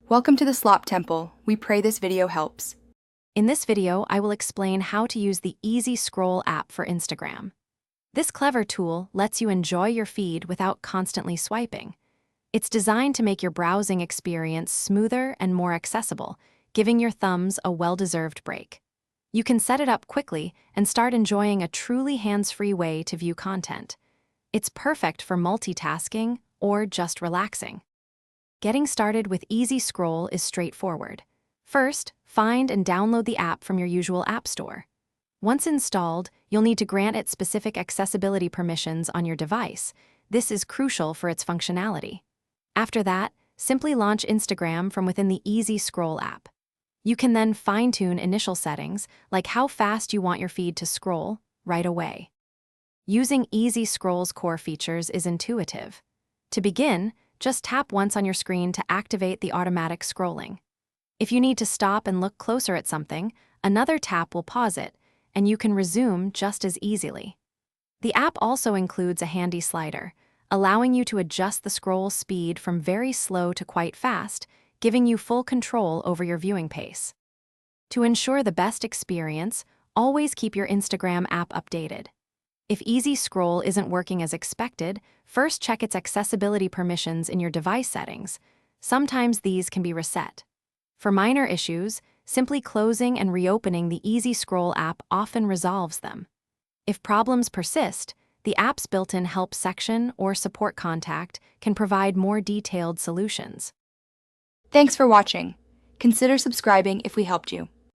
Welcome to the Slop Temple. We pray this video helps. In this video, I will explain how to use the Easy Scroll app for Instagram. This clever tool lets you enjoy your feed without constantly swiping. It's designed to make your browsing experience smoother and more accessible, giving your thumbs a well-deserved break. You can set it up quickly and start enjoying a truly hands-free way to view content. It's perfect for multitasking or just relaxing. Getting started with Easy Scroll is straightforward. First, find and download the app from your usual app store. Once installed, you'll need to grant it specific accessibility permissions on your device. This is crucial for its functionality. After that, simply launch Instagram from within the Easy Scroll app. You can then fine-tune initial settings, like how fast you want your feed to scroll, right away. Using Easy Scroll's core features is intuitive. To begin, just tap once on your screen to activate the automatic scrolling. If you need to stop and look closer at something, another tap will pause it, and you can resume just as easily. The app also includes a handy slider, allowing you to adjust the scroll speed from very slow to quite fast, giving you full control over your viewing pace. To ensure the best experience, always keep your Instagram app updated. If Easy Scroll isn't working as expected, first check its accessibility permissions in your device settings. Sometimes these can be reset. For minor issues, simply closing and reopening the Easy Scroll app often resolves them. If problems persist, the app's built-in help section or support contact can provide more detailed solutions. Thanks for watching. Consider subscribing if we helped you.